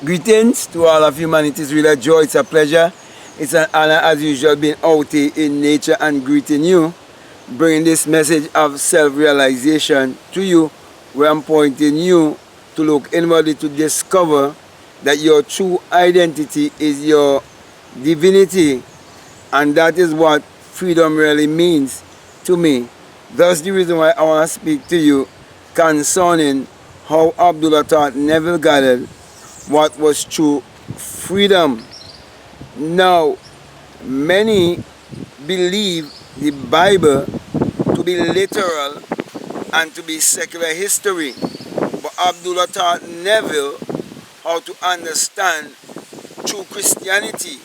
Greetings to all of humanity. It's really a joy, it's a pleasure. It's an honor as usual being out here in nature and greeting you, bringing this message of self-realization to you, where I'm pointing you to look inwardly to discover that your true identity is your divinity, and that is what freedom really means to me. That's the reason why I want to speak to you concerning how Abdullah taught Neville Goddard what was true freedom. Now, many believe the Bible to be literal and to be secular history, but Abdullah taught Neville how to understand true Christianity,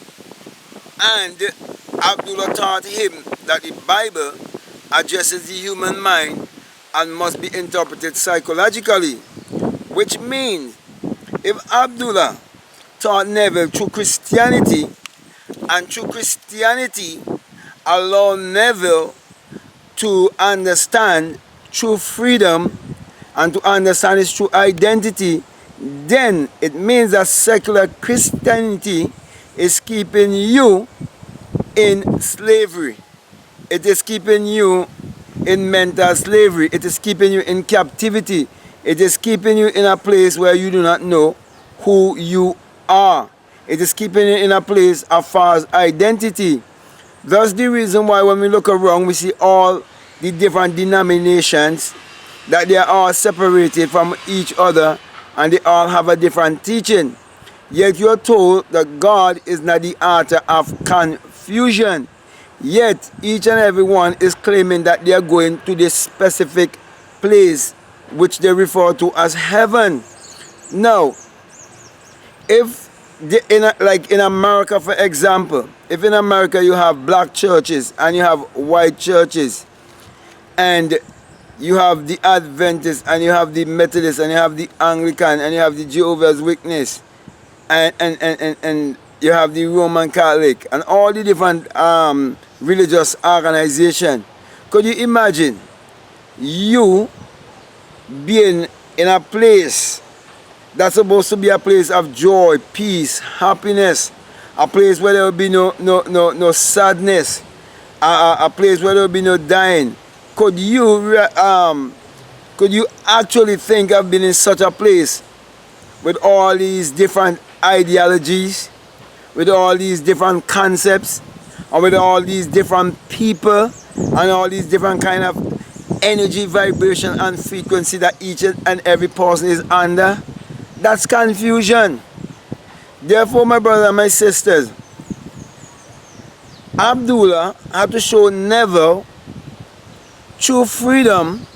and Abdullah taught him that the Bible addresses the human mind and must be interpreted psychologically, which means if Abdullah taught Neville true Christianity, and true Christianity allowed Neville to understand true freedom and to understand his true identity, then it means that secular Christianity is keeping you in slavery. It is keeping you in mental slavery. It is keeping you in captivity. It is keeping you in a place where you do not know who you are. It is keeping you in a place as far as identity. That's the reason why when we look around, we see all the different denominations, that they are all separated from each other and they all have a different teaching. Yet you are told that God is not the author of confusion. Yet each and every one is claiming that they are going to this specific place which they refer to as heaven. Now, if like in America, for example, if in America you have black churches and you have white churches, and you have the Adventists and you have the Methodists and you have the Anglican and you have the Jehovah's Witness and you have the Roman Catholic and all the different religious organizations, could you imagine you being in a place that's supposed to be a place of joy, peace, happiness, a place where there will be no sadness, a place where there will be no dying? Could you actually think of being in such a place with all these different ideologies, with all these different concepts, and with all these different people and all these different kind of energy, vibration and frequency that each and every person is under? That's confusion. Therefore, my brothers and my sisters, Abdullah had to show Neville true freedom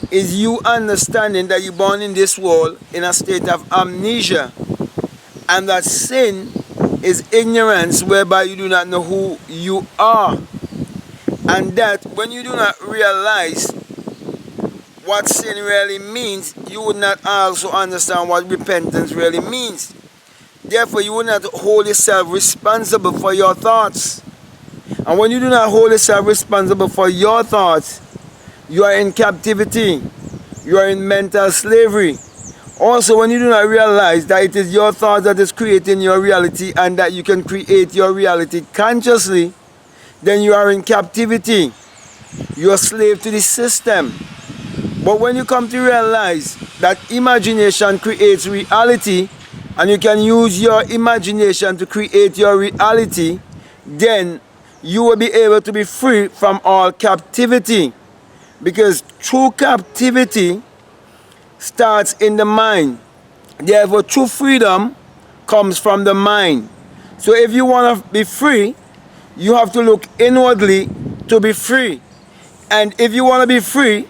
is you understanding that you're born in this world in a state of amnesia, and that sin is ignorance whereby you do not know who you are, and that when you do not realize what sin really means, you would not also understand what repentance really means. Therefore, you would not hold yourself responsible for your thoughts. And when you do not hold yourself responsible for your thoughts, you are in captivity. You are in mental slavery. Also, when you do not realize that it is your thoughts that is creating your reality and that you can create your reality consciously, then you are in captivity. You are slave to the system. But when you come to realize that imagination creates reality, and you can use your imagination to create your reality, then you will be able to be free from all captivity. Because true captivity starts in the mind. Therefore, true freedom comes from the mind. So if you want to be free, you have to look inwardly to be free. And if you want to be free,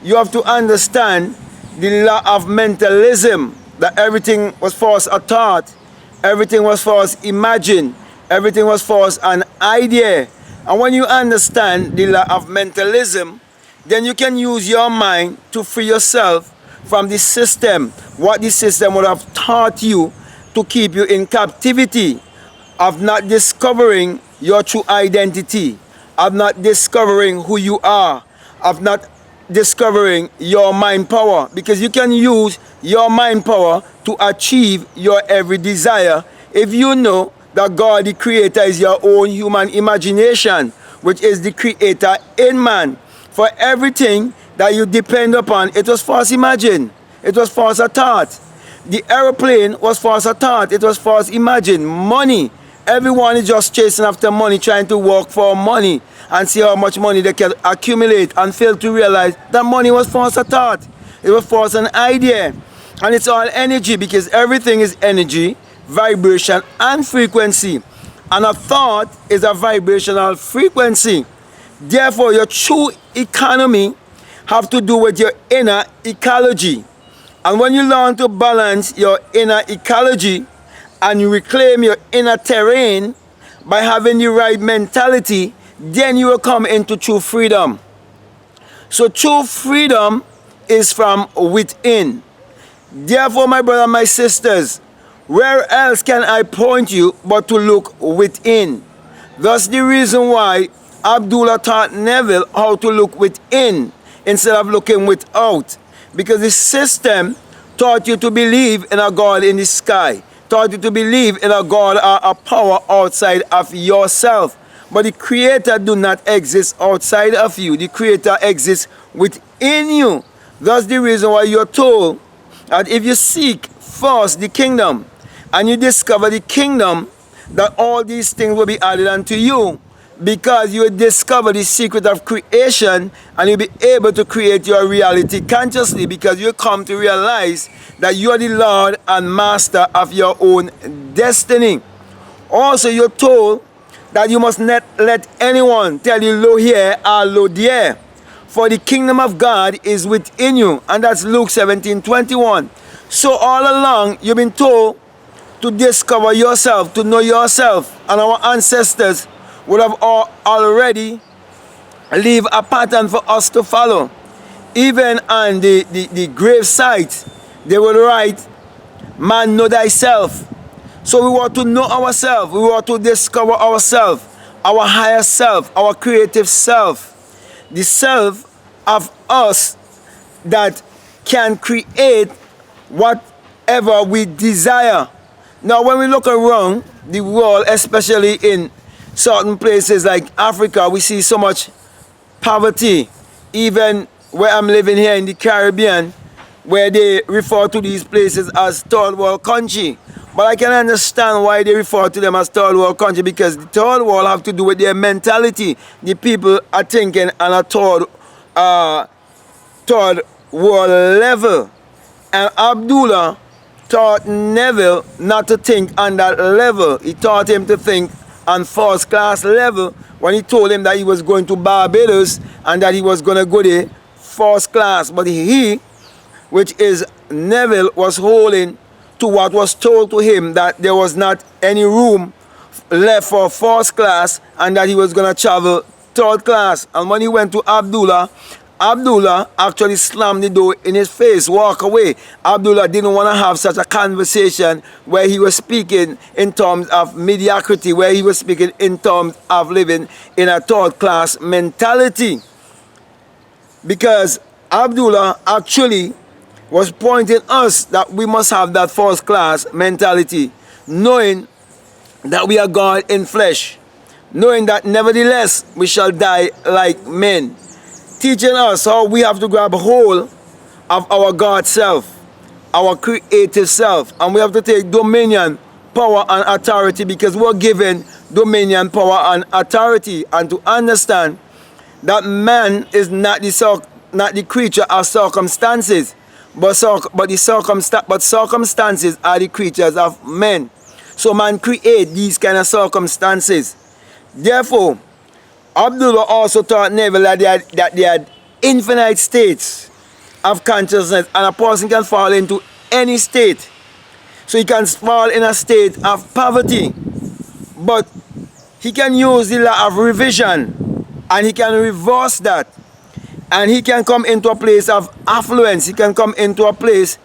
you have to understand the law of mentalism, that everything was for us a thought, everything was for us imagined, everything was for us an idea. And when you understand the law of mentalism, then you can use your mind to free yourself from the system, what the system would have taught you to keep you in captivity, of not discovering your true identity, of not discovering who you are, of not discovering your mind power, because you can use your mind power to achieve your every desire if you know that God the creator is your own human imagination, which is the creator in man. For everything that you depend upon, it was false imagine, it was false thought. The aeroplane was false thought, it was false imagine. Money, everyone is just chasing after money, trying to work for money and see how much money they can accumulate, and fail to realize that money was false thought. It was false an idea. And it's all energy, because everything is energy, vibration and frequency. And a thought is a vibrational frequency. Therefore, your true economy have to do with your inner ecology. And when you learn to balance your inner ecology and you reclaim your inner terrain by having the right mentality, then you will come into true freedom. So true freedom is from within. Therefore, my brothers and my sisters, where else can I point you but to look within? That's the reason why Abdullah taught Neville how to look within instead of looking without. Because the system taught you to believe in a God in the sky, taught you to believe in a God or a power outside of yourself. But the Creator do not exist outside of you. The Creator exists within you. That's the reason why you're told that if you seek first the kingdom and you discover the kingdom, that all these things will be added unto you, because you will discover the secret of creation and you'll be able to create your reality consciously, because you come to realize that you are the Lord and Master of your own destiny. Also, you're told that you must not let anyone tell you low here or low there, for the kingdom of God is within you, and that's Luke 17:21. So all along you've been told to discover yourself, to know yourself, and our ancestors would have already leave a pattern for us to follow. Even on the grave site, they would write, "Man, know thyself." So we want to know ourselves, we want to discover ourselves, our higher self, our creative self, the self of us that can create whatever we desire. Now, when we look around the world, especially in certain places like Africa, we see so much poverty. Even where I'm living here in the Caribbean, where they refer to these places as third world country. But I can understand why they refer to them as third world country, because the third world have to do with their mentality. The people are thinking on a third world level. And Abdullah taught Neville not to think on that level. He taught him to think on first class level when he told him that he was going to Barbados and that he was going to go there first class. But he, which is Neville, was holding to what was told to him, that there was not any room left for first class and that he was going to travel third class. And when he went to Abdullah, Abdullah actually slammed the door in his face, walk away. Abdullah didn't want to have such a conversation where he was speaking in terms of mediocrity, where he was speaking in terms of living in a third class mentality. Because Abdullah actually was pointing us that we must have that first class mentality, knowing that we are God in flesh, knowing that nevertheless we shall die like men, teaching us how we have to grab hold of our God self, our creative self, and we have to take dominion, power and authority, because we're given dominion, power and authority, and to understand that man is not the creature of circumstances, but circumstances are the creatures of men. So man create these kind of circumstances. Therefore, Abdullah also taught Neville that they had infinite states of consciousness, and a person can fall into any state. So he can fall in a state of poverty, but he can use the law of revision and he can reverse that, and he can come into a place of affluence, he can come into a place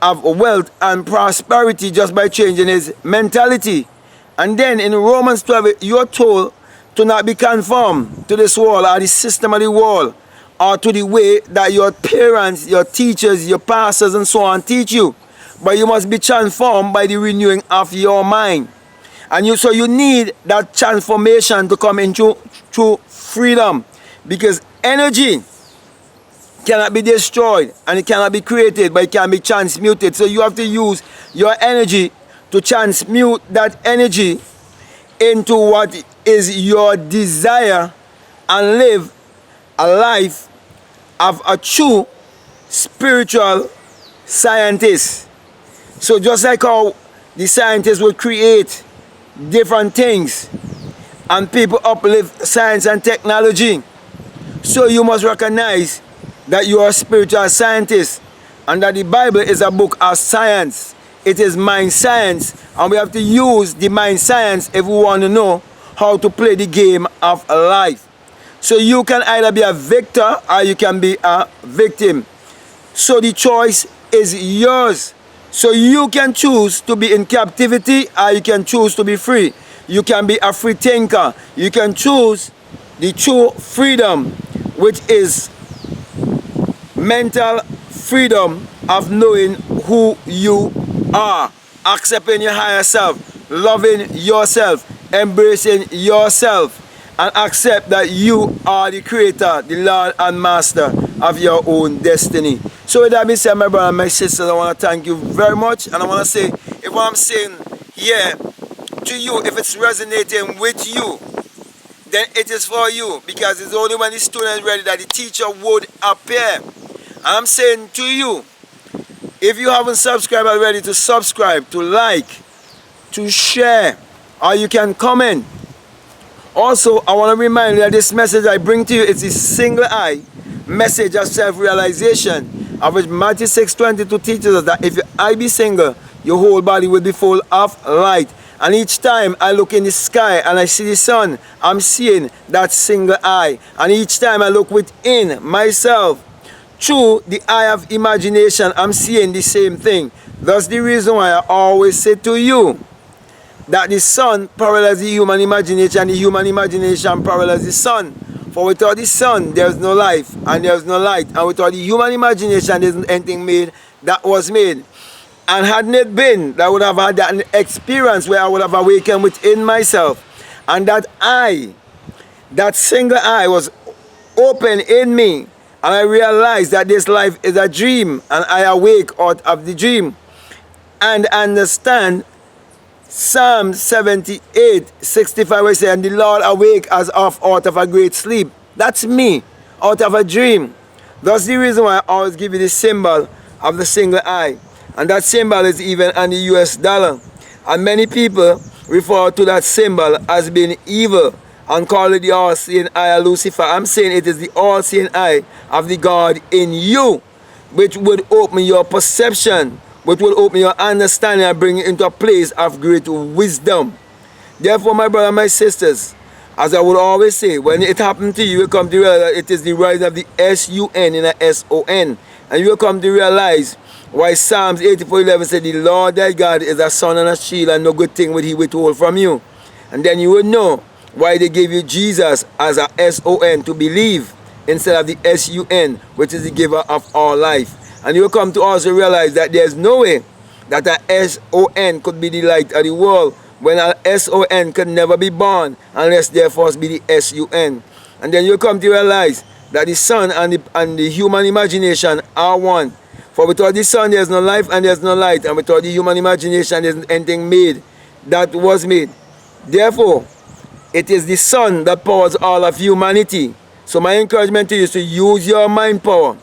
of wealth and prosperity just by changing his mentality. And then in Romans 12, you're told to not be conformed to this world or the system of the world, or to the way that your parents, your teachers, your pastors and so on teach you. But you must be transformed by the renewing of your mind. And so you need that transformation to come into through freedom. Because energy cannot be destroyed and it cannot be created, but it can be transmuted. So you have to use your energy to transmute that energy into what is your desire and live a life of a true spiritual scientist. So just like how the scientists will create different things and people uplift science and technology, so you must recognize that you are a spiritual scientist and that the Bible is a book of science. It is mind science, and we have to use the mind science if we want to know how to play the game of life. So you can either be a victor or you can be a victim. So the choice is yours. So you can choose to be in captivity or you can choose to be free. You can be a free thinker. You can choose the true freedom, which is mental freedom of knowing who you are, accepting your higher self, loving yourself, embracing yourself, and accept that you are the creator, the Lord and Master of your own destiny. So with that being said, my brother and my sisters, I want to thank you very much. And I want to say, if what I'm saying here to you, if it's resonating with you, then it is for you. Because it's only when the student is ready that the teacher would appear. I'm saying to you, if you haven't subscribed already, to subscribe, to like, to share, or you can comment. Also, I want to remind you that this message I bring to you is a single eye message of self-realization, of which Matthew 6:22 teaches us that if your eye be single, your whole body will be full of light. And each time I look in the sky and I see the sun, I'm seeing that single eye. And each time I look within myself, through the eye of imagination, I'm seeing the same thing. That's the reason why I always say to you that the sun parallels the human imagination and the human imagination parallels the sun. For without the sun, there's no life and there's no light. And without the human imagination, there isn't anything made that was made. And hadn't it been that I would have had that experience where I would have awakened within myself, and that eye, that single eye was open in me, and I realized that this life is a dream, and I awake out of the dream and understand Psalm 78:65, where it says, and the Lord awake as of out of a great sleep. That's me, out of a dream. That's the reason why I always give you the symbol of the single eye. And that symbol is even on the US dollar. And many people refer to that symbol as being evil and call it the all-seeing eye of Lucifer. I'm saying it is the all-seeing eye of the God in you, which would open your perception, which will open your understanding and bring you into a place of great wisdom. Therefore, my brothers and my sisters, as I would always say, when it happened to you, you come to realize that it is the rise of the S-U-N in a S-O-N. And you will come to realize why Psalms 84:11 said, the Lord thy God is a sun and a shield, and no good thing will he withhold from you. And then you will know why they gave you Jesus as a S-O-N, to believe, instead of the S-U-N, which is the giver of all life. And you will come to also realize that there's no way that a S-O-N could be the light of the world, when an S-O-N could never be born unless there first be the S-U-N. And then you come to realize that the sun and the human imagination are one. For without the sun there's no life and there's no light, and without the human imagination there's anything made that was made. Therefore, it is the sun that powers all of humanity. So my encouragement to you is to use your mind power,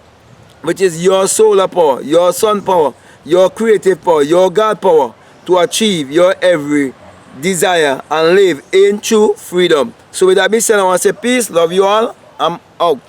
which is your solar power, your sun power, your creative power, your God power, to achieve your every desire and live in true freedom. So with that being said, I want to say peace, love you all, I'm out.